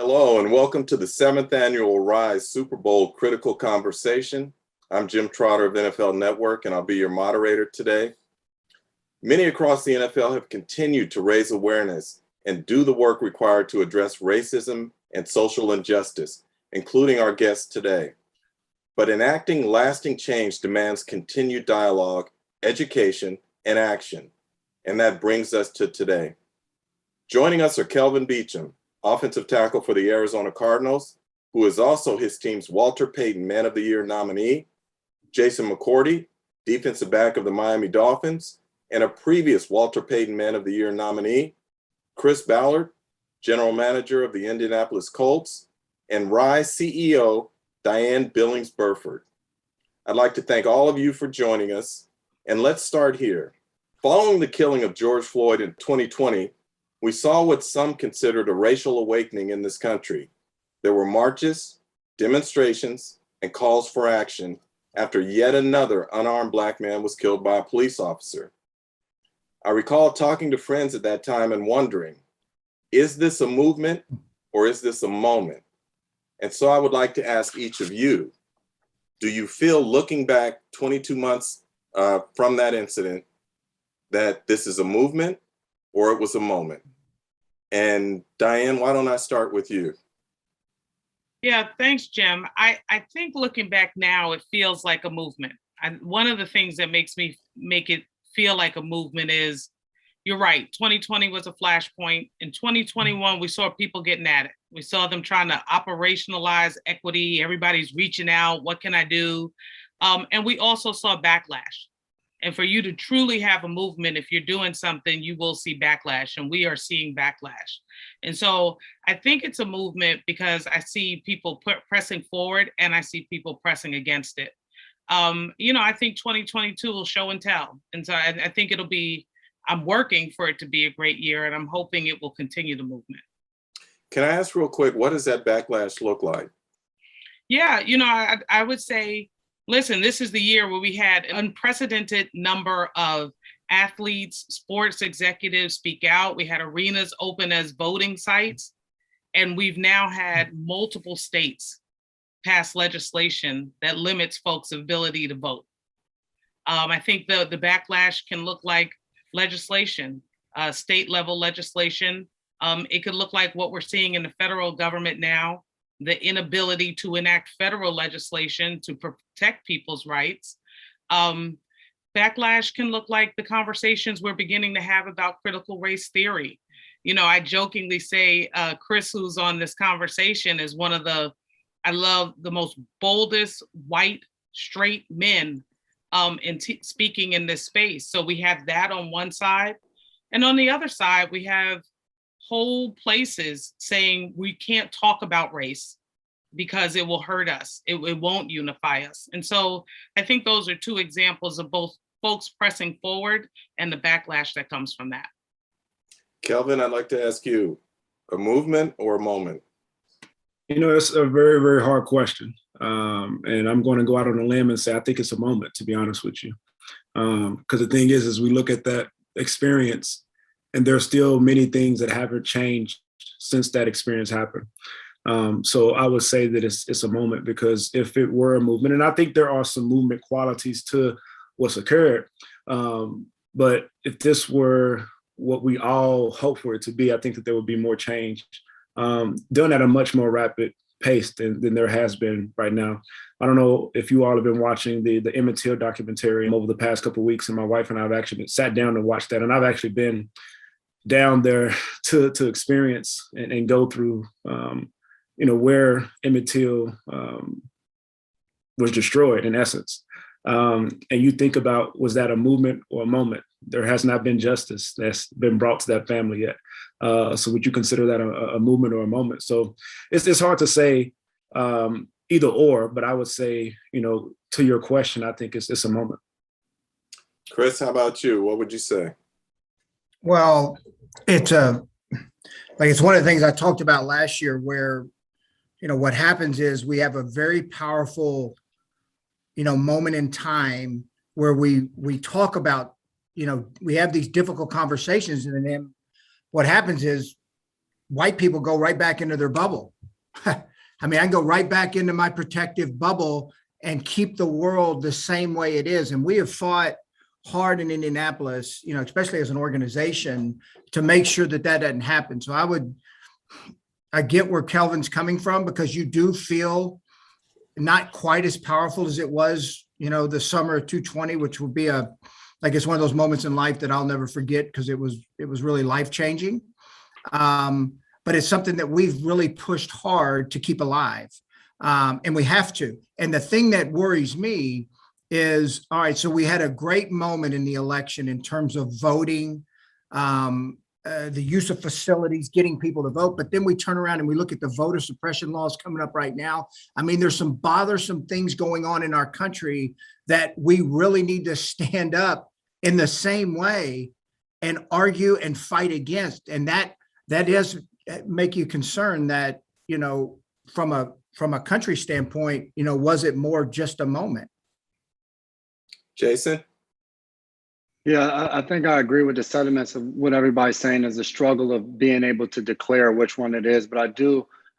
Hello, and welcome to the 7th annual Rise Super Bowl Critical Conversation. I'm Jim Trotter of NFL Network, and I'll be your moderator today. Many across the NFL have continued to raise awareness and do the work required to address racism and social injustice, including our guests today. But enacting lasting change demands continued dialogue, education, and action. And that brings us to today. Joining us are Kelvin Beachum, offensive tackle for the Arizona Cardinals, who is also his team's Walter Payton Man of the Year nominee, Jason McCourty, defensive back of the Miami Dolphins, and a previous Walter Payton Man of the Year nominee, Chris Ballard, general manager of the Indianapolis Colts, and Rise CEO, Diahann Billings-Burford. I'd like to thank all of you for joining us, and let's start here. Following the killing of George Floyd in 2020, we saw what some considered a racial awakening in this country. There were marches, demonstrations, and calls for action after yet another unarmed Black man was killed by a police officer. I recall talking to friends at that time and wondering, is this a movement or is this a moment? And so I would like to ask each of you, do you feel, looking back 22 months from that incident, that this is a movement or it was a moment? And Diahann, why don't I start with you? Yeah, thanks, Jim. I think looking back now, it feels like a movement. One of the things that make it feel like a movement is, you're right, 2020 was a flashpoint. In 2021, we saw people getting at it. We saw them trying to operationalize equity. Everybody's reaching out. What can I do? And we also saw backlash. And for you to truly have a movement, if you're doing something, you will see backlash, and we are seeing backlash. And so I think it's a movement because I see people pressing forward and I see people pressing against it. I think 2022 will show and tell. And so I think I'm working for it to be a great year, and I'm hoping it will continue the movement. Can I ask real quick, what does that backlash look like? Yeah, I would say, listen, this is the year where we had an unprecedented number of athletes, sports executives speak out. We had arenas open as voting sites, and we've now had multiple states pass legislation that limits folks' ability to vote. I think the backlash can look like legislation, state level legislation. It could look like what we're seeing in the federal government now, the inability to enact federal legislation to protect people's rights. Backlash can look like the conversations we're beginning to have about critical race theory. I jokingly say Chris, who's on this conversation, is I love the most boldest white straight men speaking in this space. So we have that on one side. And on the other side, we have whole places saying we can't talk about race because it will hurt us. It won't unify us. And so I think those are two examples of both folks pressing forward and the backlash that comes from that. Kelvin, I'd like to ask you, a movement or a moment? It's a very, very hard question. And I'm going to go out on a limb and say, I think it's a moment, to be honest with you. Because the thing is we look at that experience and there's still many things that haven't changed since that experience happened. So I would say that it's a moment, because if it were a movement, and I think there are some movement qualities to what's occurred, but if this were what we all hope for it to be, I think that there would be more change done at a much more rapid pace than there has been right now. I don't know if you all have been watching the Emmett Till documentary over the past couple of weeks, and my wife and I have actually sat down to watch that, and I've actually been down there to experience and go through where Emmett Till was destroyed, in essence. And you think about, was that a movement or a moment? There has not been justice that's been brought to that family yet. So would you consider that a movement or a moment? So it's hard to say either or, but I would say, to your question, I think it's a moment. Chris, how about you? What would you say? Well, it's one of the things I talked about last year, where, what happens is we have a very powerful, moment in time where we talk about, we have these difficult conversations, and then what happens is white people go right back into their bubble. I mean, I go right back into my protective bubble and keep the world the same way it is. And we have fought hard in Indianapolis, you know, especially as an organization, to make sure that that doesn't happen. So I get where Kelvin's coming from, because you do feel not quite as powerful as it was, you know, the summer of 220, which will be like, it's one of those moments in life that I'll never forget, because it was really life-changing. But it's something that we've really pushed hard to keep alive. And we have to. And the thing that worries me is, all right, so we had a great moment in the election in terms of voting, the use of facilities, getting people to vote. But then we turn around and we look at the voter suppression laws coming up right now. I mean, there's some bothersome things going on in our country that we really need to stand up in the same way and argue and fight against. And that does make you concerned that, you know, from a country standpoint, you know, was it more just a moment? Jason? Yeah, I think I agree with the sentiments of what everybody's saying is the struggle of being able to declare which one it is. But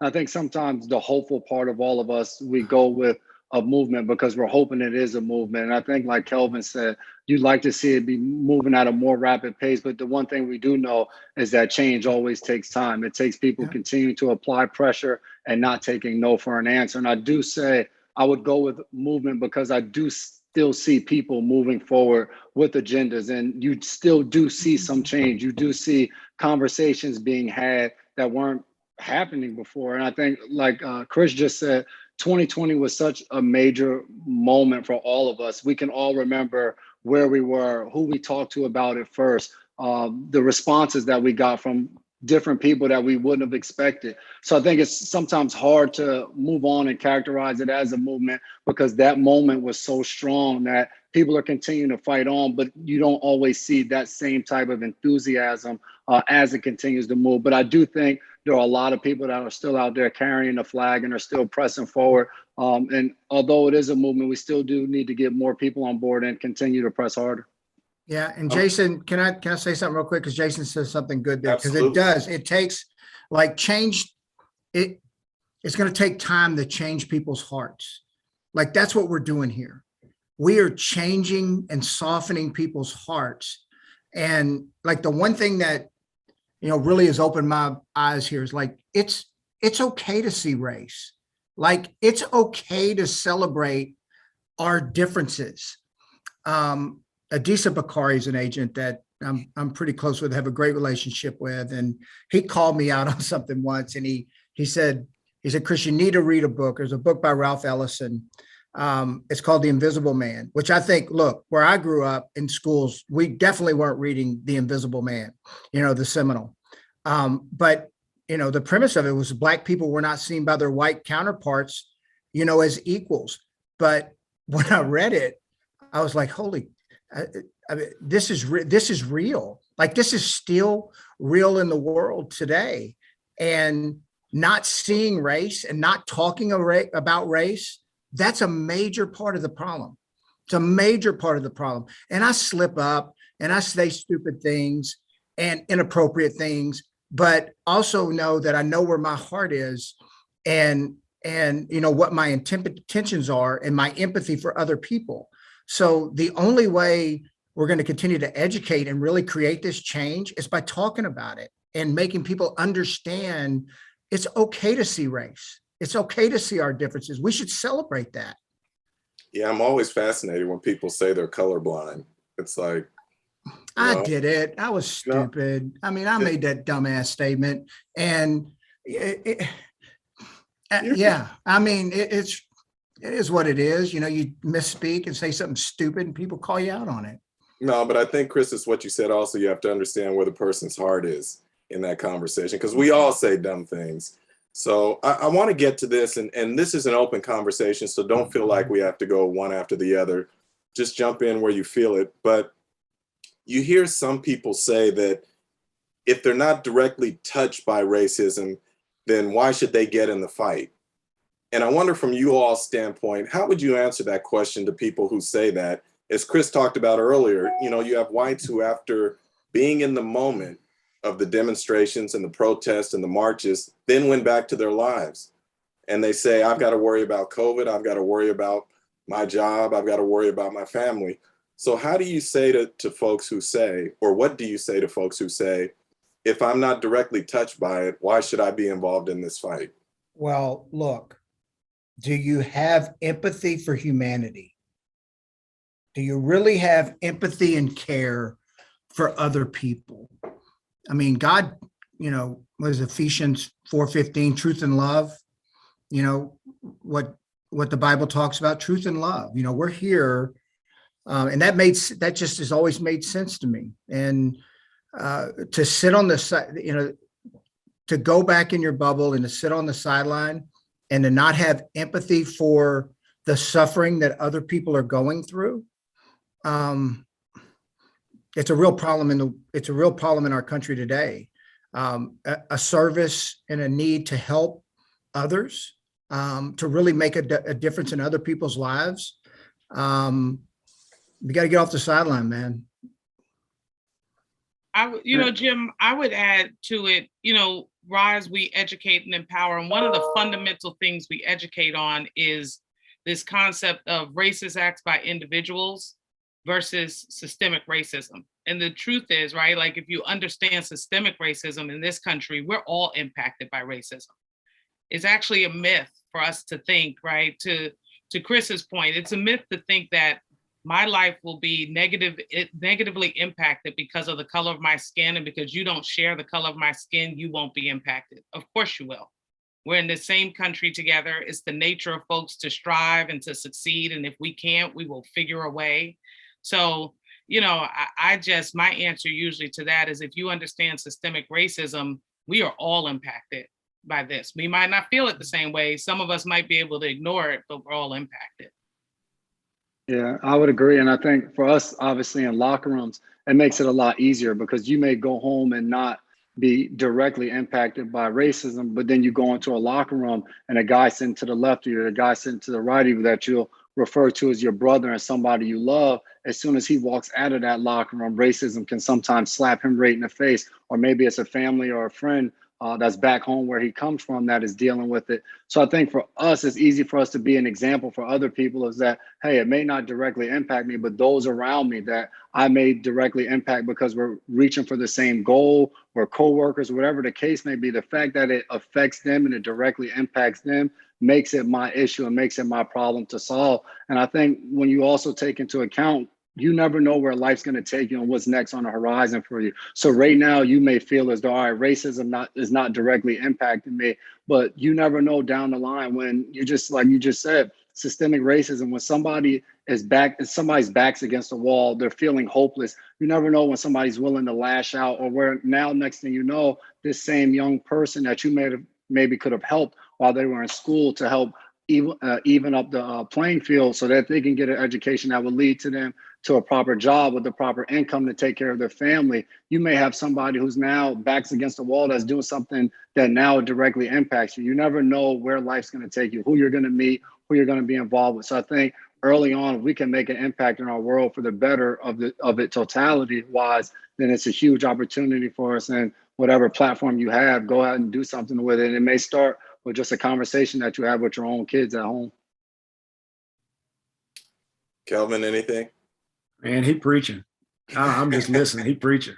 I think sometimes the hopeful part of all of us, we go with a movement because we're hoping it is a movement. And I think, like Kelvin said, you'd like to see it be moving at a more rapid pace. But the one thing we do know is that change always takes time. It takes people continuing to apply pressure and not taking no for an answer. And I do say I would go with movement, because I do still see people moving forward with agendas, and you still do see some change. You do see conversations being had that weren't happening before. And I think, like Chris just said, 2020 was such a major moment for all of us. We can all remember where we were, who we talked to about it first, the responses that we got from different people that we wouldn't have expected. So I think it's sometimes hard to move on and characterize it as a movement, because that moment was so strong that people are continuing to fight on, but you don't always see that same type of enthusiasm as it continues to move. But I do think there are a lot of people that are still out there carrying the flag and are still pressing forward. And although it is a movement, we still do need to get more people on board and continue to press harder. Yeah. And Jason, can I say something real quick? Because Jason says something good there, because it takes like change. It's going to take time to change people's hearts. Like, that's what we're doing here. We are changing and softening people's hearts. And like, the one thing that, you know, really has opened my eyes here is like, it's okay to see race. Like, it's okay to celebrate our differences. Adisa Bakari is an agent that I'm pretty close with, have a great relationship with. And he called me out on something once, and he said, Chris, you need to read a book. There's a book by Ralph Ellison. It's called The Invisible Man, which I think, look, where I grew up in schools, we definitely weren't reading The Invisible Man, you know, the seminal. But, you know, the premise of it was Black people were not seen by their white counterparts, you know, as equals. But when I read it, I was like, holy, I mean, this is real. Like, this is still real in the world today. And not seeing race and not talking about race, that's a major part of the problem. It's a major part of the problem. And I slip up and I say stupid things and inappropriate things, but also know that I know where my heart is, and you know what my intentions are, and my empathy for other people. So the only way we're going to continue to educate and really create this change is by talking about it and making people understand it's okay to see race. It's okay to see our differences. We should celebrate that. Yeah, I'm always fascinated when people say they're colorblind. It's like, I did it. I was stupid. I mean, I made that dumbass statement, and yeah, I mean, it is what it is. You know, you misspeak and say something stupid and people call you out on it. No, but I think, Chris, is what you said also, you have to understand where the person's heart is in that conversation, because we all say dumb things. So I want to get to this, and this is an open conversation, so don't feel like we have to go one after the other. Just jump in where you feel it. But you hear some people say that if they're not directly touched by racism, then why should they get in the fight? And I wonder, from you all's standpoint, how would you answer that question to people who say that? As Chris talked about earlier, you know, you have whites who, after being in the moment, of the demonstrations and the protests and the marches then went back to their lives. And they say, I've got to worry about COVID. I've got to worry about my job. I've got to worry about my family. So how do you say to folks who say, or what do you say to folks who say, if I'm not directly touched by it, why should I be involved in this fight? Well, look, do you have empathy for humanity? Do you really have empathy and care for other people? I mean, God, what is Ephesians 4:15, truth and love, what the Bible talks about, truth and love. We're here, and that just has always made sense to me. And to sit on the side, to go back in your bubble and to sit on the sideline and to not have empathy for the suffering that other people are going through, it's a real problem in our country today. A service and a need to help others, to really make a difference in other people's lives. You got to get off the sideline, man. Jim, I would add to it, Rise, we educate and empower. And one of the fundamental things we educate on is this concept of racist acts by individuals versus systemic racism. And the truth is, right, like if you understand systemic racism in this country, we're all impacted by racism. It's actually a myth for us to think, right, to Chris's point, it's a myth to think that my life will be negatively impacted because of the color of my skin, and because you don't share the color of my skin, you won't be impacted. Of course you will. We're in the same country together. It's the nature of folks to strive and to succeed. And if we can't, we will figure a way. So, my answer usually to that is, if you understand systemic racism, we are all impacted by this. We might not feel it the same way. Some of us might be able to ignore it, but we're all impacted. Yeah, I would agree. And I think for us, obviously in locker rooms, it makes it a lot easier, because you may go home and not be directly impacted by racism, but then you go into a locker room and a guy sitting to the left of you, or a guy sitting to the right of you that you'll refer to as your brother and somebody you love, as soon as he walks out of that locker room, racism can sometimes slap him right in the face. Or maybe it's a family or a friend that's back home where he comes from that is dealing with it. So I think for us, it's easy for us to be an example for other people, is that, hey, it may not directly impact me, but those around me that I may directly impact because we're reaching for the same goal, we're coworkers, whatever the case may be, the fact that it affects them and it directly impacts them makes it my issue and makes it my problem to solve. And I think when you also take into account, you never know where life's going to take you and what's next on the horizon for you. So right now you may feel as though, all right, racism is not directly impacting me, but you never know down the line when you just, like you just said, systemic racism, when somebody's back's against the wall, they're feeling hopeless. You never know when somebody's willing to lash out, or where now next thing you know, this same young person that you maybe could have helped while they were in school to help even up the playing field so that they can get an education that will lead to them to a proper job with the proper income to take care of their family. You may have somebody who's now backs against the wall that's doing something that now directly impacts you. You never know where life's going to take you, who you're going to meet, who you're going to be involved with. So I think early on, if we can make an impact in our world for the better of it totality wise, then it's a huge opportunity for us. And whatever platform you have, go out and do something with it. And it may start with just a conversation that you have with your own kids at home. Kelvin, anything? Man, he preaching. I'm just listening. He preaching.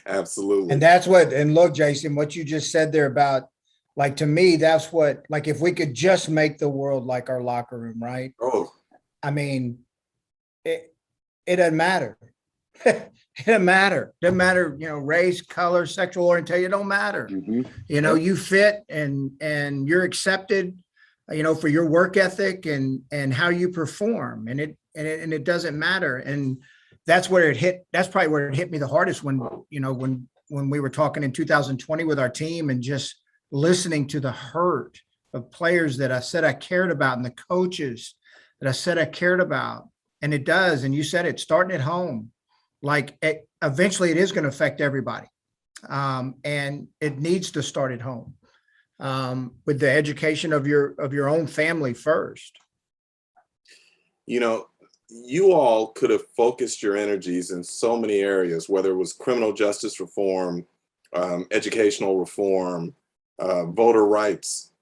Absolutely. And look, Jason, what you just said there about, like, to me, that's what, like, if we could just make the world like our locker room, right? Oh, I mean, it doesn't matter. It doesn't matter. Doesn't matter, race, color, sexual orientation, it don't matter. Mm-hmm. You fit and you're accepted, for your work ethic and how you perform. And it doesn't matter. And that's where it hit. That's probably where it hit me the hardest when we were talking in 2020 with our team and just listening to the hurt of players that I said I cared about and the coaches that I said I cared about. And it does. And you said it, starting at home. Like eventually it is going to affect everybody. And it needs to start at home with the education of your own family first. you all could have focused your energies in so many areas, whether it was criminal justice reform, educational reform, voter rights,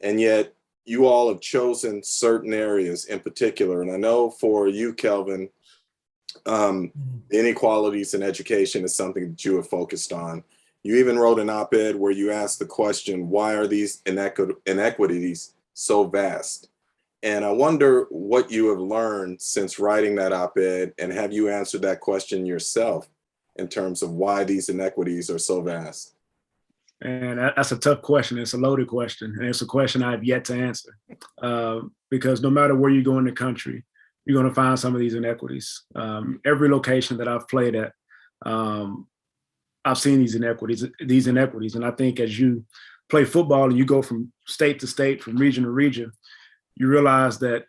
and yet you all have chosen certain areas in particular. And I know for you, Kelvin, the inequalities in education is something that you have focused on. You even wrote an op-ed where you asked the question, why are these inequities so vast? And I wonder what you have learned since writing that op-ed, and have you answered that question yourself in terms of why these inequities are so vast? And that's a tough question. It's a loaded question. And it's a question I've yet to answer. Because no matter where you go in the country, you're going to find some of these inequities. Every location that I've played at, I've seen these inequities. And I think as you play football and you go from state to state, from region to region, you realize that,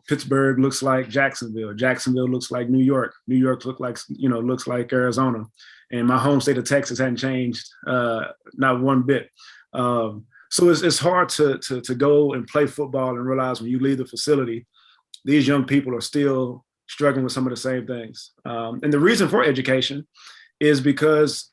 Pittsburgh looks like Jacksonville. Jacksonville looks like New York. New York looks like Arizona. And my home state of Texas hadn't changed, not one bit. So it's hard to go and play football and realize when you leave the facility, these young people are still struggling with some of the same things. And the reason for education is because,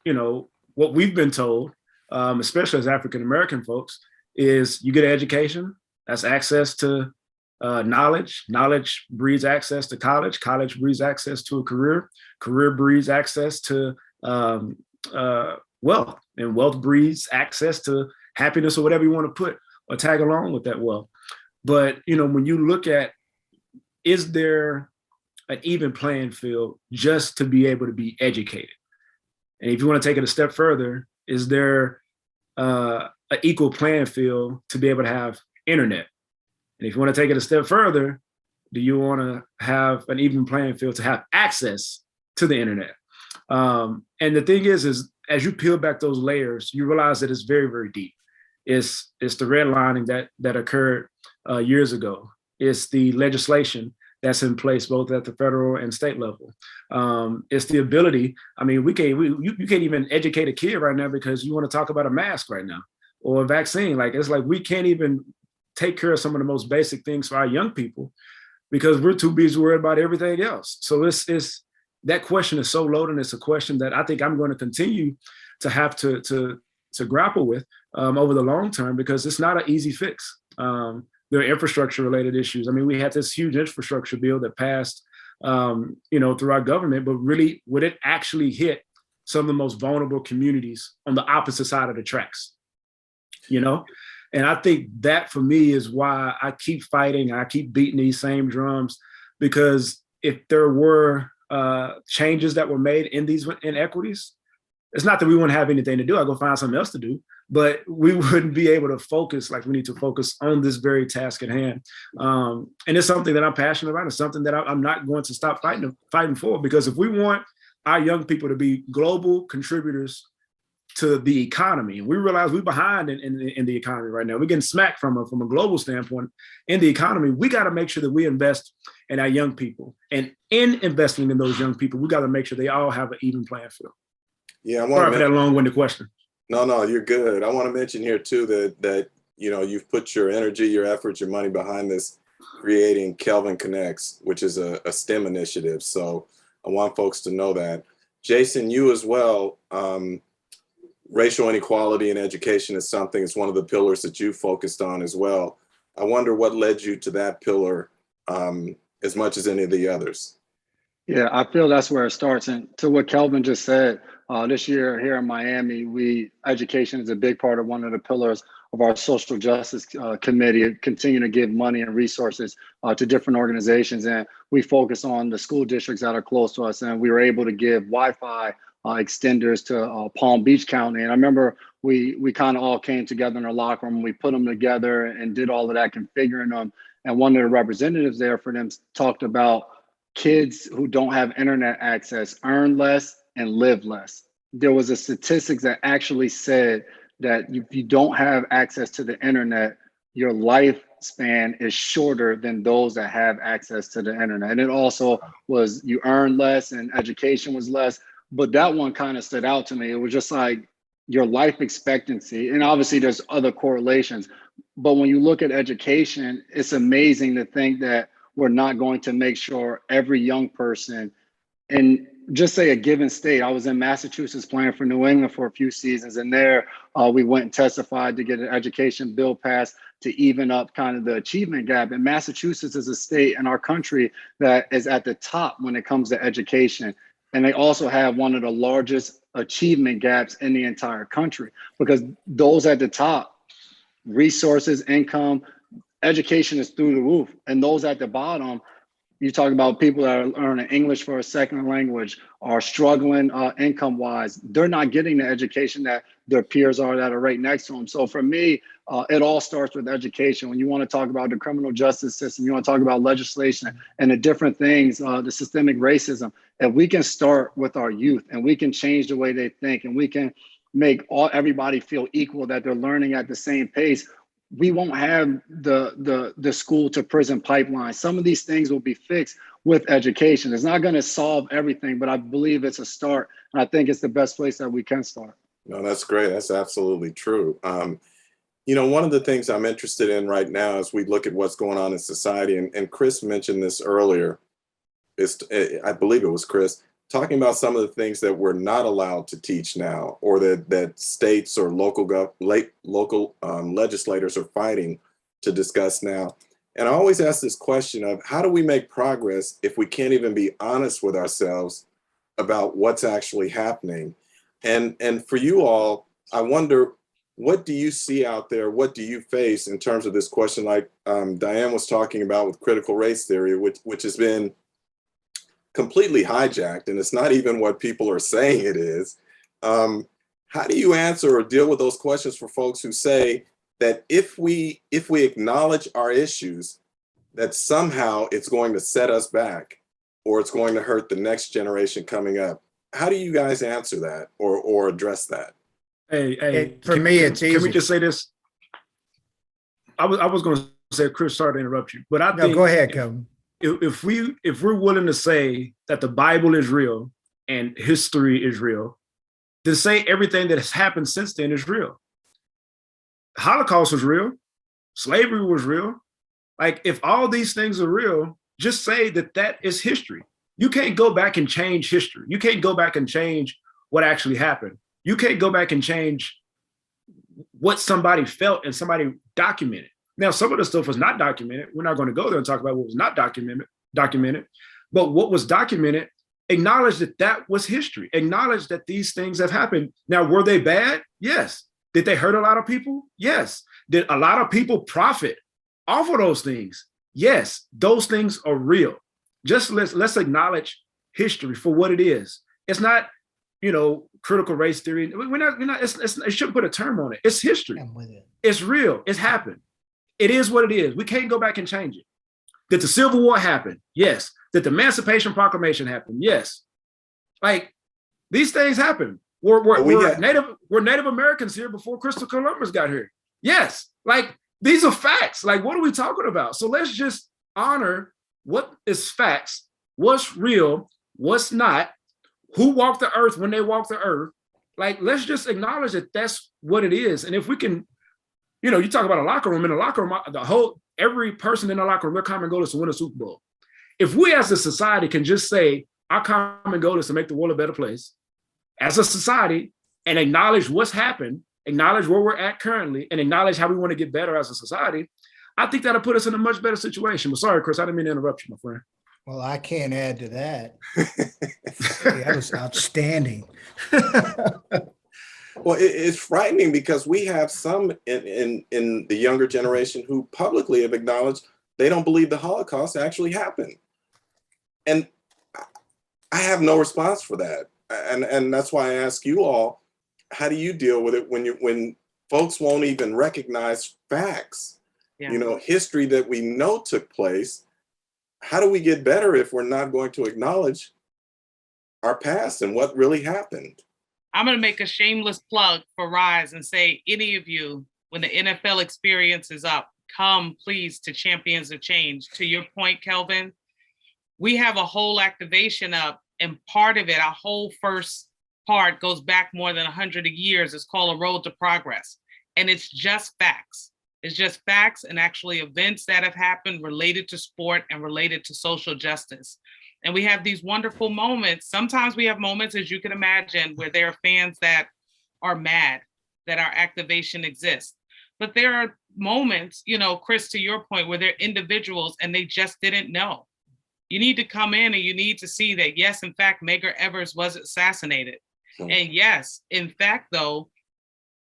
what we've been told, especially as African-American folks, is you get an education, that's access to knowledge. Knowledge breeds access to college. College breeds access to a career. Career breeds access to wealth. And wealth breeds access to happiness, or whatever you want to put or tag along with that wealth. But, when you look at, is there an even playing field just to be able to be educated? And if you want to take it a step further, is there an equal playing field to be able to have internet? And if you want to take it a step further, do you want to have an even playing field to have access to the internet? And the thing is as you peel back those layers, you realize that it's very, very deep. It's the redlining that occurred years ago. It's the legislation that's in place both at the federal and state level. It's the ability. I mean, you can't even educate a kid right now because you want to talk about a mask right now or a vaccine. It's like we can't even take care of some of the most basic things for our young people because we're too busy worried about everything else. So it's that question is so loaded. It's a question that I think I'm going to continue to have to grapple with over the long term because it's not an easy fix. There are infrastructure related issues. I mean, we had this huge infrastructure bill that passed, through our government, but really would it actually hit some of the most vulnerable communities on the opposite side of the tracks, And I think that for me is why I keep fighting. I keep beating these same drums, because if there were changes that were made in these inequities, it's not that we wouldn't have anything to do. I'll go find something else to do, but we wouldn't be able to focus like we need to focus on this very task at hand. And it's something that I'm passionate about. It's something that I'm not going to stop fighting for, because if we want our young people to be global contributors to the economy, and we realize we're behind in the economy right now. We're getting smacked from a global standpoint in the economy. We got to make sure that we invest in our young people, and in investing in those young people, we got to make sure they all have an even playing field. Yeah, sorry for that long-winded question. No, you're good. I want to mention here too that you've put your energy, your efforts, your money behind this, creating Kelvin Connects, which is a STEM initiative. So I want folks to know that. Jason, you as well. Racial inequality in education is something. It's one of the pillars that you focused on as well. I wonder what led you to that pillar as much as any of the others. Yeah, I feel that's where it starts. And to what Kelvin just said, this year here in Miami, education is a big part of one of the pillars of our social justice committee, continue to give money and resources to different organizations. And we focus on the school districts that are close to us. And we were able to give Wi-Fi extenders to Palm Beach County. And I remember we kind of all came together in our locker room. We put them together and did all of that, configuring them. And one of the representatives there for them talked about kids who don't have internet access earn less and live less. There was a statistics that actually said that if you don't have access to the internet, your lifespan is shorter than those that have access to the internet. And it also was you earn less and education was less. But that one kind of stood out to me. It was just like your life expectancy. And obviously there's other correlations. But when you look at education, it's amazing to think that we're not going to make sure every young person in just say a given state. I was in Massachusetts playing for New England for a few seasons, and there we went and testified to get an education bill passed to even up kind of the achievement gap. And Massachusetts is a state in our country that is at the top when it comes to education. And they also have one of the largest achievement gaps in the entire country, because those at the top, resources, income, education is through the roof. And those at the bottom, you talk about people that are learning English for a second language, are struggling income-wise. They're not getting the education that their peers are that are right next to them. So for me, it all starts with education. When you want to talk about the criminal justice system, you want to talk about legislation and the different things, the systemic racism, if we can start with our youth and we can change the way they think and we can make everybody feel equal, that they're learning at the same pace, we won't have the school to prison pipeline. Some of these things will be fixed with education. It's not going to solve everything, but I believe it's a start. And I think it's the best place that we can start. No, that's great. That's absolutely true. You know, one of the things I'm interested in right now as we look at what's going on in society, and Chris mentioned this earlier, I believe it was Chris, talking about some of the things that we're not allowed to teach now, or that states or local legislators are fighting to discuss now. And I always ask this question of, how do we make progress if we can't even be honest with ourselves about what's actually happening? And for you all, I wonder, what do you see out there? What do you face in terms of this question, like Diahann was talking about with critical race theory, which has been completely hijacked, and it's not even what people are saying it is. How do you answer or deal with those questions for folks who say that if we acknowledge our issues, that somehow it's going to set us back, or it's going to hurt the next generation coming up? How do you guys answer that or address that? For me, it's easy. Can we just say this? I was going to say, Chris, sorry to interrupt you, but I think go ahead, Kelvin. If we're willing to say that the Bible is real and history is real, then say everything that has happened since then is real. The Holocaust was real. Slavery was real. Like, if all these things are real, just say that is history. You can't go back and change history. You can't go back and change what actually happened. You can't go back and change what somebody felt and somebody documented. Now, some of the stuff was not documented. We're not going to go there and talk about what was not documented. But what was documented, acknowledge that was history. Acknowledge that these things have happened. Now, were they bad? Yes. Did they hurt a lot of people? Yes. Did a lot of people profit off of those things? Yes. Those things are real. Just let's acknowledge history for what it is. It's not, critical race theory. We're not. It shouldn't put a term on it. It's history. I'm with it. It's real. It's happened. It is what it is. We can't go back and change it. Did the Civil War happen? Yes. Did the Emancipation Proclamation happen? Yes. Like, these things happen. We're Native Americans here before Christopher Columbus got here. Yes. Like, these are facts. Like, what are we talking about? So let's just honor what is facts, what's real, what's not, who walked the earth when they walked the earth. Like, let's just acknowledge that that's what it is. And if we can, you talk about a locker room. In a locker room, every person in the locker room, their common goal is to win a Super Bowl. If we as a society can just say our common goal is to make the world a better place as a society, and acknowledge what's happened, acknowledge where we're at currently, and acknowledge how we want to get better as a society, I think that'll put us in a much better situation. But sorry, Chris, I didn't mean to interrupt you, my friend. Well, I can't add to that. That was outstanding. Well, it's frightening because we have some in the younger generation who publicly have acknowledged they don't believe the Holocaust actually happened. And I have no response for that. And that's why I ask you all, how do you deal with it when folks won't even recognize facts, history that we know took place? How do we get better if we're not going to acknowledge our past and what really happened? I'm going to make a shameless plug for Rise and say, any of you, when the NFL experience is up, come please to Champions of Change. To your point, Kelvin, we have a whole activation up, and part of it, our whole first part goes back more than 100 years. It's called A Road to Progress. And it's just facts. It's just facts and actually events that have happened related to sport and related to social justice. And we have these wonderful moments. Sometimes we have moments, as you can imagine, where there are fans that are mad that our activation exists. But there are moments, Chris, to your point, where they're individuals and they just didn't know. You need to come in and you need to see that, yes, in fact, Medgar Evers was assassinated. And yes, in fact, though,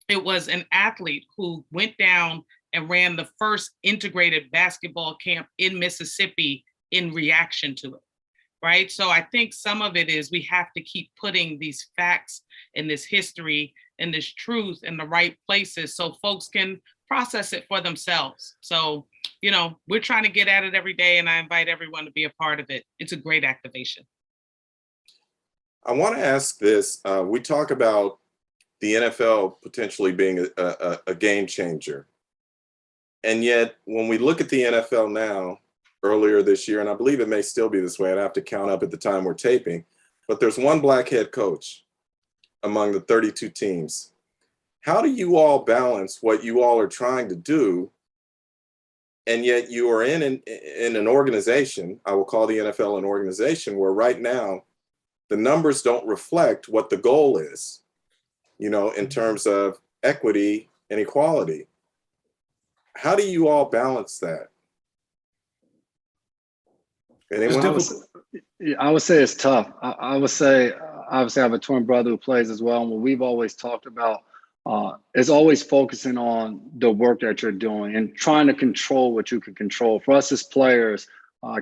it was an athlete who went down and ran the first integrated basketball camp in Mississippi in reaction to it, right? So I think some of it is we have to keep putting these facts and this history and this truth in the right places so folks can process it for themselves. So, we're trying to get at it every day, and I invite everyone to be a part of it. It's a great activation. I want to ask this. We talk about the NFL potentially being a game changer. And yet, when we look at the NFL now, earlier this year, and I believe it may still be this way, I'd have to count up at the time we're taping, but there's one black head coach among the 32 teams. How do you all balance what you all are trying to do, and yet you are in an organization, I will call the NFL an organization, where right now the numbers don't reflect what the goal is, in terms of equity and equality? How do you all balance that? Anyone else? I would say it's tough. I would say, obviously, I have a twin brother who plays as well. And what we've always talked about is always focusing on the work that you're doing and trying to control what you can control. For us as players,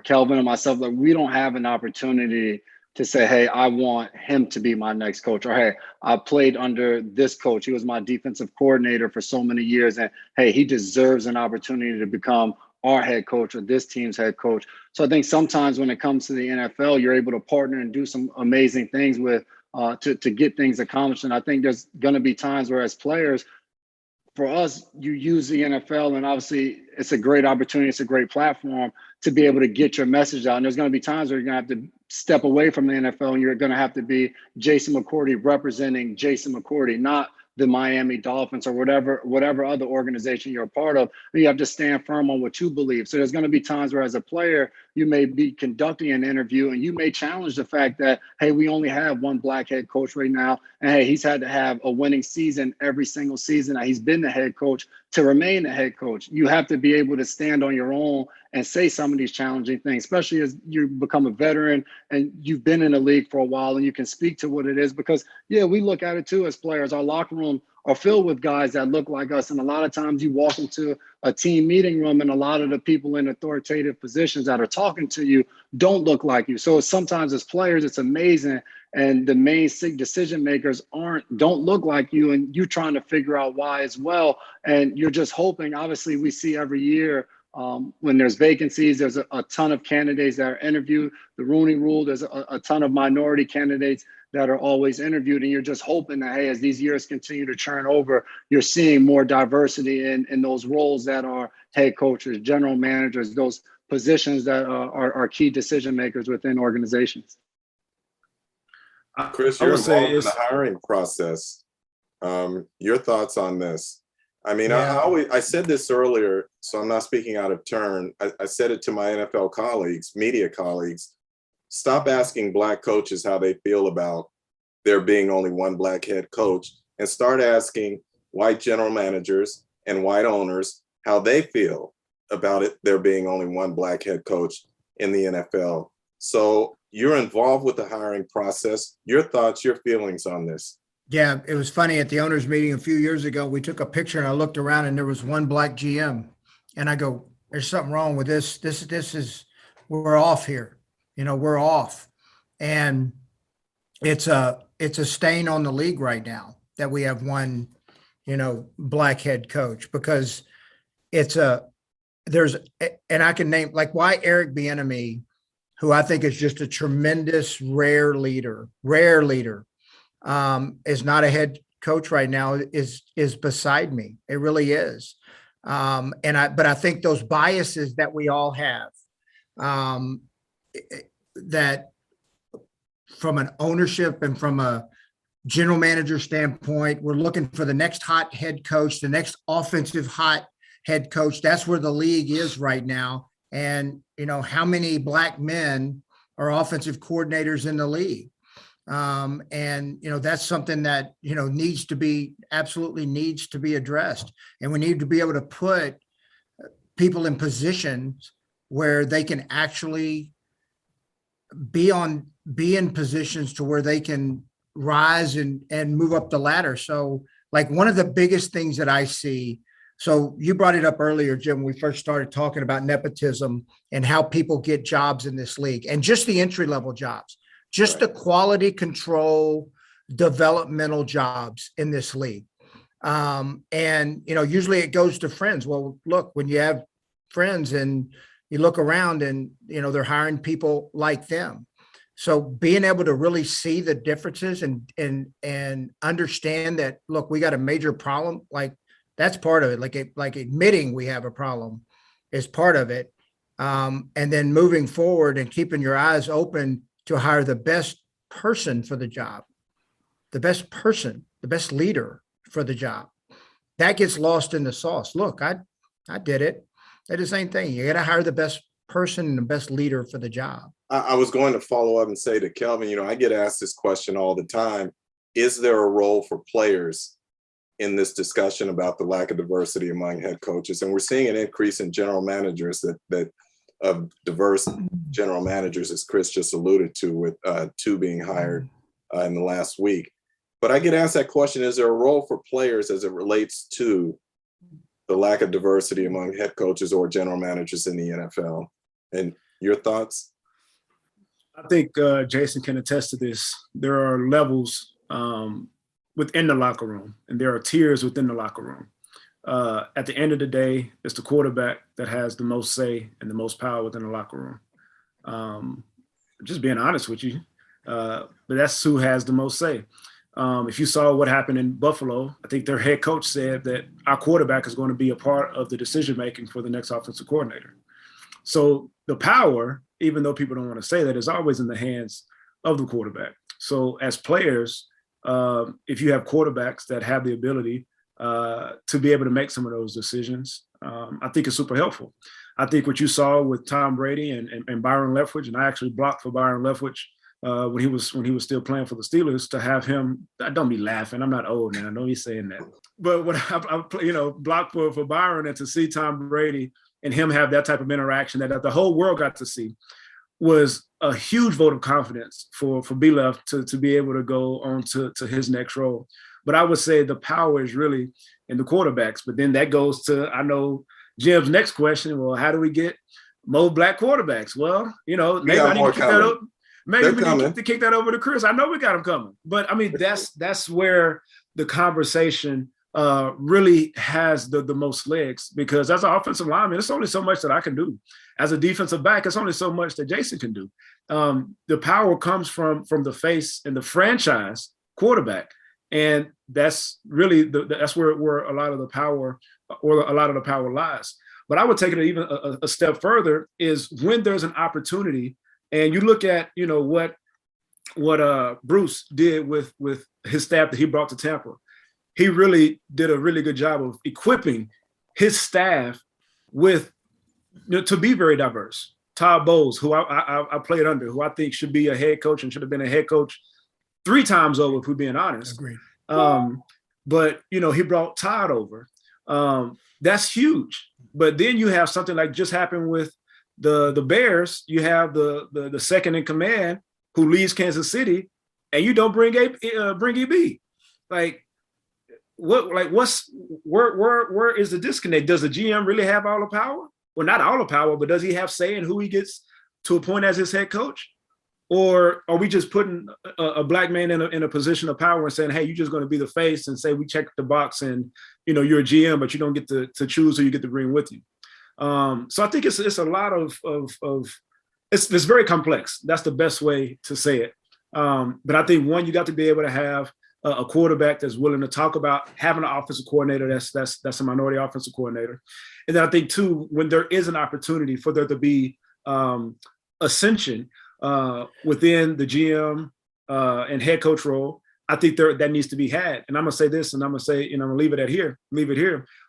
Kelvin and myself, we don't have an opportunity to say, hey, I want him to be my next coach, or hey, I played under this coach. He was my defensive coordinator for so many years, and hey, he deserves an opportunity to become our head coach or this team's head coach. So I think sometimes when it comes to the NFL, you're able to partner and do some amazing things with to get things accomplished. And I think there's going to be times where, as players, for us, you use the NFL, and obviously it's a great opportunity, it's a great platform to be able to get your message out. And there's going to be times where you're going to have to step away from the NFL, and you're going to have to be Jason McCourty representing Jason McCourty, not the Miami Dolphins or whatever other organization you're a part of. You have to stand firm on what you believe. So there's going to be times where, as a player, you may be conducting an interview and you may challenge the fact that, hey, we only have one black head coach right now. And hey, he's had to have a winning season every single season that he's been the head coach to remain the head coach. You have to be able to stand on your own and say some of these challenging things, especially as you become a veteran and you've been in the league for a while and you can speak to what it is. Because, yeah, we look at it too as players. Our locker room are filled with guys that look like us. And a lot of times you walk into a team meeting room and a lot of the people in authoritative positions that are talking to you don't look like you. So sometimes as players, it's amazing. And the main decision makers don't look like you, and you're trying to figure out why as well. And you're just hoping. Obviously, we see every year when there's vacancies, there's a ton of candidates that are interviewed. The Rooney Rule, there's a ton of minority candidates that are always interviewed, and you're just hoping that, hey, as these years continue to churn over, you're seeing more diversity in those roles that are head coaches, general managers, those positions that are key decision makers within organizations. Chris, you're involved in the hiring process. Your thoughts on this? I mean, yeah. I said this earlier, so I'm not speaking out of turn. I said it to my NFL colleagues, media colleagues. Stop asking black coaches how they feel about there being only one black head coach, and start asking white general managers and white owners how they feel about it, there being only one black head coach in the NFL. So you're involved with the hiring process. Your thoughts, your feelings on this? Yeah, it was funny at the owners meeting a few years ago. We took a picture and I looked around and there was one black GM, and I go, "There's something wrong with this. This is we're off here. We're off." And it's a stain on the league right now that we have one, black head coach, because and I can name, like, why Eric Bieniemy, who I think is just a tremendous, rare leader, is not a head coach right now is beside me. It really is. But I think those biases that we all have, that from an ownership and from a general manager standpoint, we're looking for the next hot head coach, the next offensive hot head coach. That's where the league is right now. And, how many black men are offensive coordinators in the league? And, that's something that, absolutely needs to be addressed. And we need to be able to put people in positions where they can actually be in positions to where they can rise and move up the ladder. So like one of the biggest things that I see, so you brought it up earlier, Jim, when we first started talking about nepotism and how people get jobs in this league and just the entry level jobs, just the quality control, developmental jobs in this league. And, usually it goes to friends. Well, look, when you have friends and you look around and, they're hiring people like them. So being able to really see the differences and understand that, look, we got a major problem, like that's part of it. Like admitting we have a problem is part of it. And then moving forward and keeping your eyes open to hire the best person for the job, the best person, the best leader for the job. That gets lost in the sauce. Look, I did it. They're the same thing. You got to hire the best person and the best leader for the job. I was going to follow up and say to Kelvin, I get asked this question all the time. Is there a role for players in this discussion about the lack of diversity among head coaches? And we're seeing an increase in general managers that of diverse general managers, as Chris just alluded to, with 2 being hired in the last week. But I get asked that question, is there a role for players as it relates to the lack of diversity among head coaches or general managers in the NFL? And your thoughts? I think Jason can attest to this. There are levels within the locker room, and there are tiers within the locker room. At the end of the day, it's the quarterback that has the most say and the most power within the locker room. Just being honest with you, but that's who has the most say. If you saw what happened in Buffalo, I think their head coach said that our quarterback is going to be a part of the decision-making for the next offensive coordinator. So the power, even though people don't want to say that, is always in the hands of the quarterback. So as players, if you have quarterbacks that have the ability to be able to make some of those decisions, I think it's super helpful. I think what you saw with Tom Brady and Byron Leftwich, and I actually blocked for Byron Leftwich when he was still playing for the Steelers, to have him. Don't be laughing. I'm not old now. I know he's saying that. But when I blocked for Byron, and to see Tom Brady and him have that type of interaction that the whole world got to see, was a huge vote of confidence for B-Left to be able to go on to his next role. But I would say the power is really in the quarterbacks. But then that goes to, I know, Jim's next question. Well, how do we get more black quarterbacks? Well, maybe I need to kick that up. Maybe we need to kick that over to Chris. I know we got them coming. But I mean, that's where the conversation really has the most legs, because as an offensive lineman, it's only so much that I can do. As a defensive back, it's only so much that Jason can do. The power comes from the face and the franchise quarterback. And that's really that's where a lot of the power lies. But I would take it even a step further, is when there's an opportunity, and you look at what Bruce did with his staff that he brought to Tampa. He really did a really good job of equipping his staff with to be very diverse. Todd Bowles, who I played under, who I think should be a head coach and should have been a head coach 3 times over, if we're being honest. Agreed. But he brought Todd over. That's huge. But then you have something like just happened with the Bears. You have the second in command who leaves Kansas City, and you don't bring EB. Where is the disconnect? Does the GM really have all the power? Well, not all the power, but does he have say in who he gets to appoint as his head coach? Or are we just putting a black man in a position of power and saying, hey, you're just going to be the face and say we check the box and you're a GM, but you don't get to choose who you get to bring with you. So I think it's a lot of it's very complex. That's the best way to say it. But I think one, you got to be able to have a quarterback that's willing to talk about having an offensive coordinator that's a minority offensive coordinator. And then I think 2, when there is an opportunity for there to be ascension within the GM and head coach role, I think that needs to be had. And I'm gonna say this, and I'm gonna say, I'm gonna leave it here.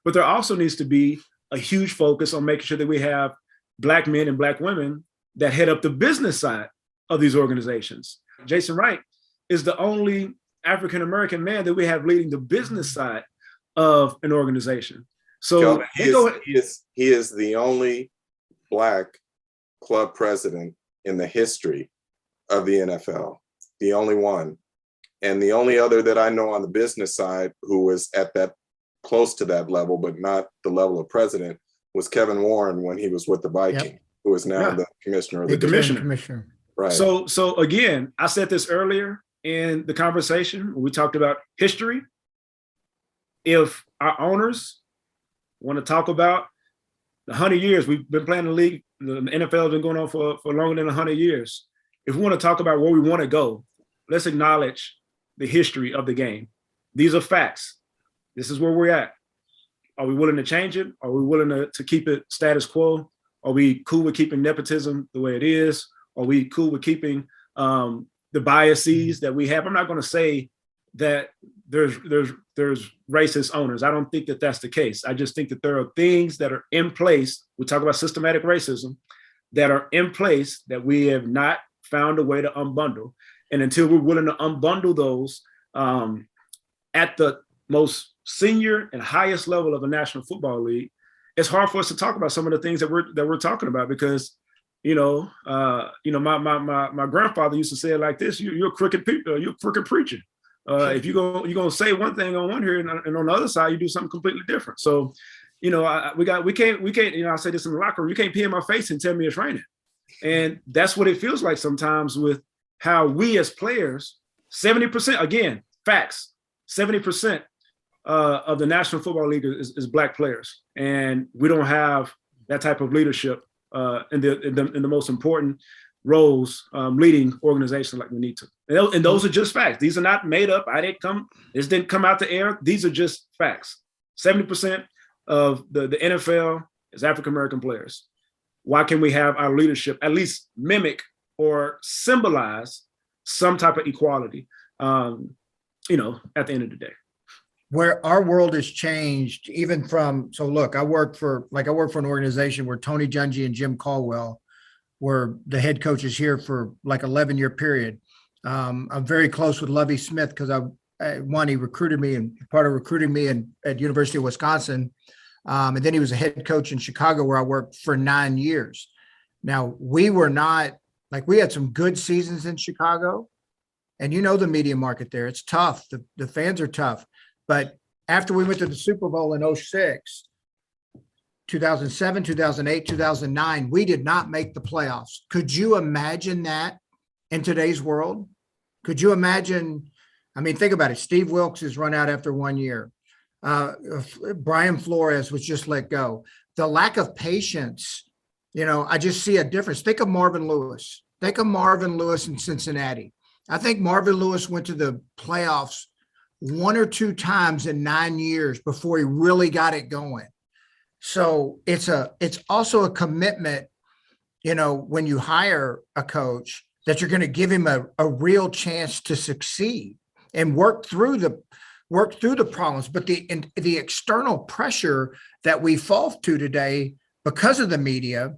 But there also needs to be a huge focus on making sure that we have Black men and Black women that head up the business side of these organizations. Jason Wright is the only African-American man that we have leading the business side of an organization. So he is the only Black club president in the history of the NFL, the only one. And the only other that I know on the business side who was at that close to that level, but not the level of president, was Kevin Warren when he was with the Vikings, who is now the commissioner of the commissioner. Right. So again, I said this earlier in the conversation when we talked about history. If our owners want to talk about the 100 years we've been playing the league, the NFL has been going on for longer than 100 years. If we want to talk about where we want to go, let's acknowledge the history of the game. These are facts. This is where we're at. Are we willing to change it? Are we willing to keep it status quo? Are we cool with keeping nepotism the way it is? Are we cool with keeping the biases that we have? I'm not going to say that there's racist owners. I don't think that that's the case. I just think that there are things that are in place. We talk about systematic racism that are in place that we have not found a way to unbundle. And until we're willing to unbundle those at the most senior and highest level of the National Football League, it's hard for us to talk about some of the things that we're talking about because, my grandfather used to say it like this: you're a crooked preacher. If you're gonna say one thing on one here and on the other side you do something completely different. So, we can't. I say this in the locker room: you can't pee in my face and tell me it's raining. And that's what it feels like sometimes with how we as players, 70%, again, facts, 70% of the National Football League is Black players. And we don't have that type of leadership in the most important roles, leading organizations like we need to. And those are just facts. These are not made up. This didn't come out the air. These are just facts. 70% of the NFL is African-American players. Why can we have our leadership at least mimic or symbolize some type of equality, at the end of the day? Where our world has changed, even from, so look, I work for an organization where Tony Dungy and Jim Caldwell were the head coaches here for like 11-year period. I'm very close with Lovie Smith because he recruited me and part of recruiting me at University of Wisconsin. And then he was a head coach in Chicago where I worked for 9 years. Now, we were not, we had some good seasons in Chicago, and the media market there, it's tough. The fans are tough. But after we went to the Super Bowl in 2006, 2007, 2008, 2009, we did not make the playoffs. Could you imagine that in today's world? Could you imagine? I mean, think about it. Steve Wilkes is run out after 1 year. Brian Flores was just let go. The lack of patience, I just see a difference. Think of Marvin Lewis. Think of Marvin Lewis in Cincinnati. I think Marvin Lewis went to the playoffs 1 or 2 times in 9 years before he really got it going. So it's also a commitment, when you hire a coach, that you're going to give him a real chance to succeed and work through the problems. But the external pressure that we fall to today because of the media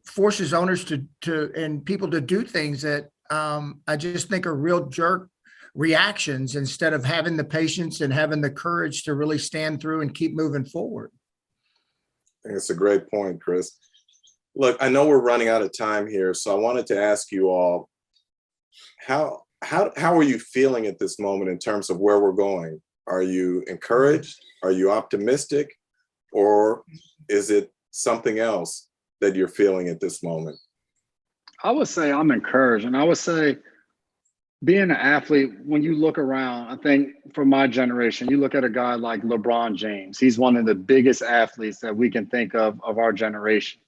forces owners to and people to do things that I just think are real jerk reactions instead of having the patience and having the courage to really stand through and keep moving forward. I think it's a great point, Chris. Look, I know we're running out of time here, so I wanted to ask you all, how are you feeling at this moment in terms of where we're going? Are you encouraged? Are you optimistic? Or is it something else that you're feeling at this moment? I would say I'm encouraged. And I would say being an athlete, when you look around, I think for my generation, you look at a guy like LeBron James. He's one of the biggest athletes that we can think of our generation.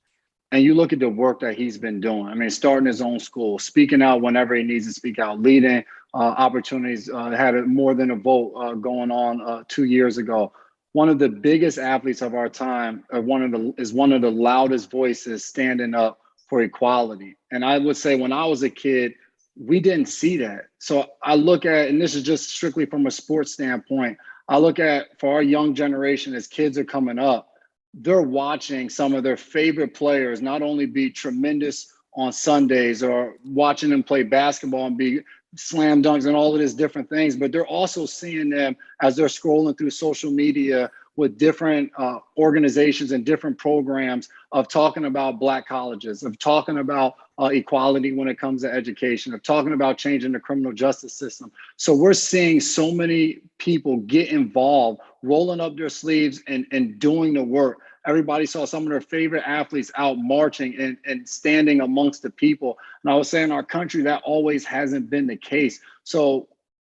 And you look at the work that he's been doing. I mean, starting his own school, speaking out whenever he needs to speak out, leading opportunities, had more than a vote going on 2 years ago. One of the biggest athletes of our time, one of the loudest voices standing up for equality. And I would say when I was a kid, we didn't see that. So I look at, and this is just strictly from a sports standpoint, I look at for our young generation as kids are coming up, they're watching some of their favorite players not only be tremendous on Sundays or watching them play basketball and be slam dunks and all of these different things, but they're also seeing them as they're scrolling through social media with different organizations and different programs of talking about Black colleges, of talking about equality when it comes to education, of talking about changing the criminal justice system. So we're seeing so many people get involved, rolling up their sleeves and doing the work. Everybody saw some of their favorite athletes out marching and standing amongst the people. And I was saying in our country, that always hasn't been the case. So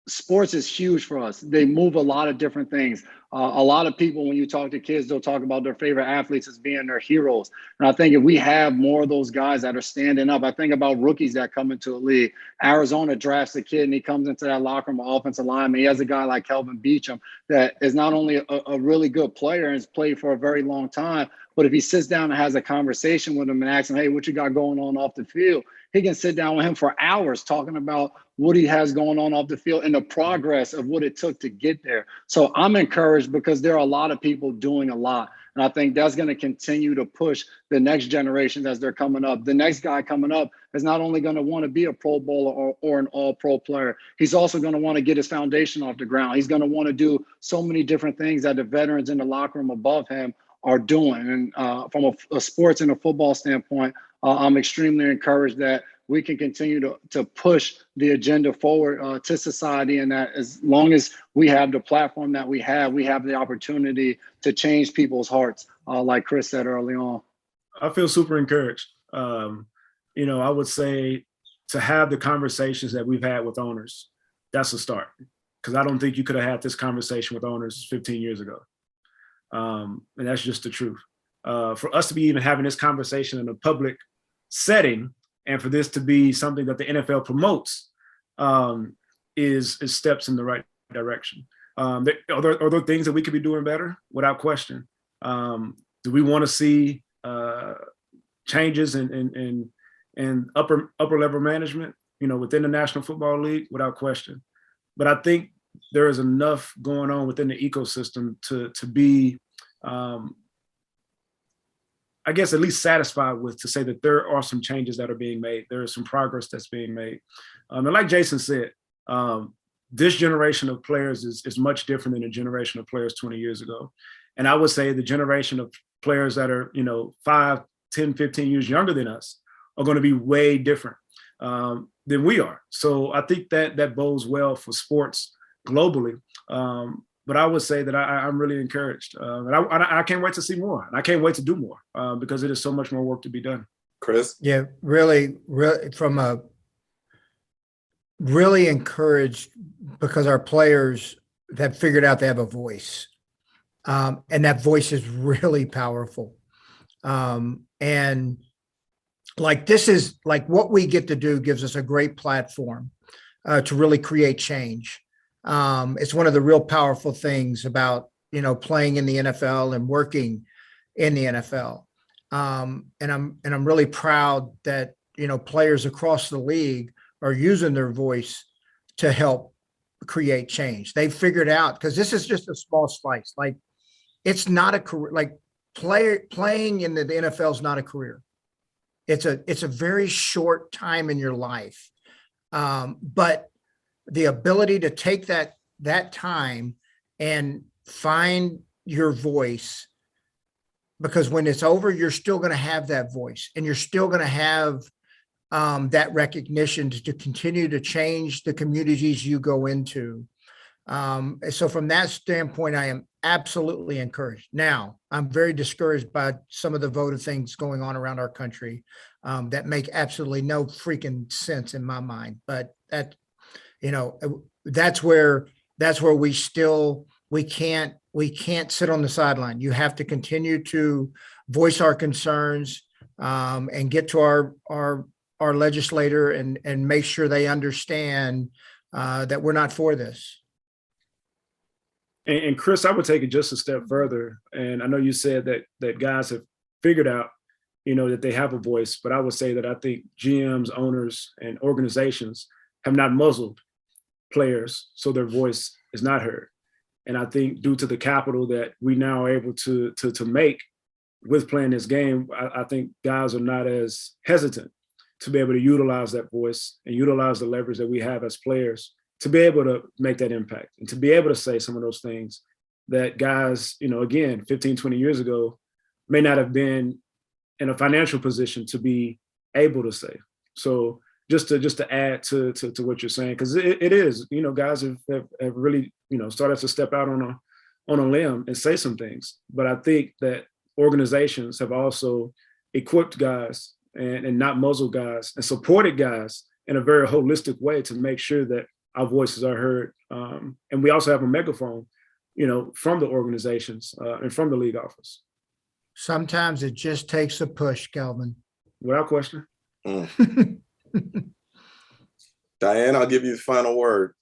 sports is huge for us. They move a lot of different things. A lot of people, when you talk to kids, they'll talk about their favorite athletes as being their heroes. And I think if we have more of those guys that are standing up, I think about rookies that come into a league. Arizona drafts a kid and he comes into that locker room, offensive lineman. He has a guy like Kelvin Beachum that is not only a really good player and has played for a very long time, but if he sits down and has a conversation with him and asks him, hey, what you got going on off the field? He can sit down with him for hours talking about what he has going on off the field and the progress of what it took to get there. So I'm encouraged because there are a lot of people doing a lot. And I think that's going to continue to push the next generations as they're coming up. The next guy coming up is not only going to want to be a Pro Bowler or an all-pro player, he's also going to want to get his foundation off the ground. He's going to want to do so many different things that the veterans in the locker room above him are doing. And from a sports and a football standpoint, I'm extremely encouraged that we can continue to push the agenda forward to society, and that as long as we have the platform that we have the opportunity to change people's hearts, like Chris said early on. I feel super encouraged. I would say to have the conversations that we've had with owners, that's a start. Because I don't think you could have had this conversation with owners 15 years ago. And that's just the truth. For us to be even having this conversation in a public setting, and for this to be something that the NFL promotes, is steps in the right direction. Are there things that we could be doing better? Without question. Do we want to see changes in upper level management, within the National Football League? Without question. But I think there is enough going on within the ecosystem to be, I guess, at least satisfied with, to say that there are some changes that are being made. There is some progress that's being made. And like Jason said, this generation of players is much different than the generation of players 20 years ago. And I would say the generation of players that are, 5, 10, 15 years younger than us are going to be way different than we are. So I think that bodes well for sports globally. But I would say that I'm really encouraged. And I can't wait to see more. And I can't wait to do more because it is so much more work to be done. Chris? Yeah, really encouraged because our players have figured out they have a voice. And that voice is really powerful. And like, this is like what we get to do gives us a great platform to really create change. It's one of the real powerful things about, playing in the NFL and working in the NFL. And I'm really proud that, players across the league are using their voice to help create change. They've figured out, because this is just a small slice. Like, it's not a career, like playing in the NFL is not a career. It's a very short time in your life. But the ability to take that time and find your voice, because when it's over, you're still going to have that voice and you're still going to have that recognition to continue to change the communities you go into. So from that standpoint, I am absolutely encouraged. Now, I'm very discouraged by some of the voter things going on around our country that make absolutely no freaking sense in my mind. But that's where we can't sit on the sideline. You have to continue to voice our concerns and get to our legislator and make sure they understand that we're not for this. And Chris, I would take it just a step further. And I know you said that guys have figured out, that they have a voice, but I would say that I think GMs, owners, and organizations have not muzzled players so their voice is not heard. And I think due to the capital that we now are able to make with playing this game, I think guys are not as hesitant to be able to utilize that voice and utilize the leverage that we have as players to be able to make that impact and to be able to say some of those things that guys, again, 15, 20 years ago may not have been in a financial position to be able to say. So just to add to what you're saying, because it is, guys have really, started to step out on a limb and say some things. But I think that organizations have also equipped guys and not muzzled guys and supported guys in a very holistic way to make sure that our voices are heard. And we also have a megaphone, from the organizations and from the league office. Sometimes it just takes a push, Kelvin. Without question. Diahann, I'll give you the final word.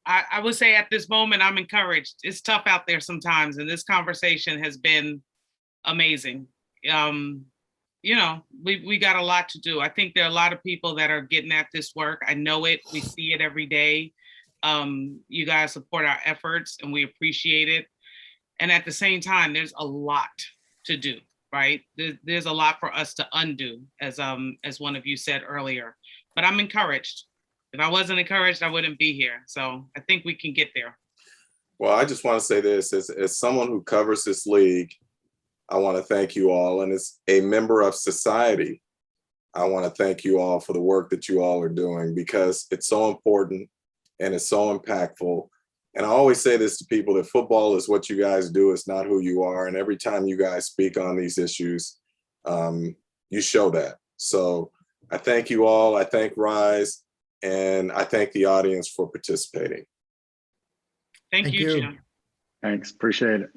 I would say at this moment, I'm encouraged. It's tough out there sometimes, and this conversation has been amazing. We got a lot to do. I think there are a lot of people that are getting at this work. I know it. We see it every day. You guys support our efforts, and we appreciate it. And at the same time, there's a lot to do, right? There's a lot for us to undo, as one of you said earlier. But I'm encouraged. If I wasn't encouraged, I wouldn't be here. So I think we can get there. Well, I just want to say this, as someone who covers this league, I want to thank you all. And as a member of society, I want to thank you all for the work that you all are doing, because it's so important and it's so impactful. And I always say this to people, that football is what you guys do. It's not who you are. And every time you guys speak on these issues, you show that. So I thank you all. I thank Rise, and I thank the audience for participating. Thank you, Jim. Thanks. Appreciate it.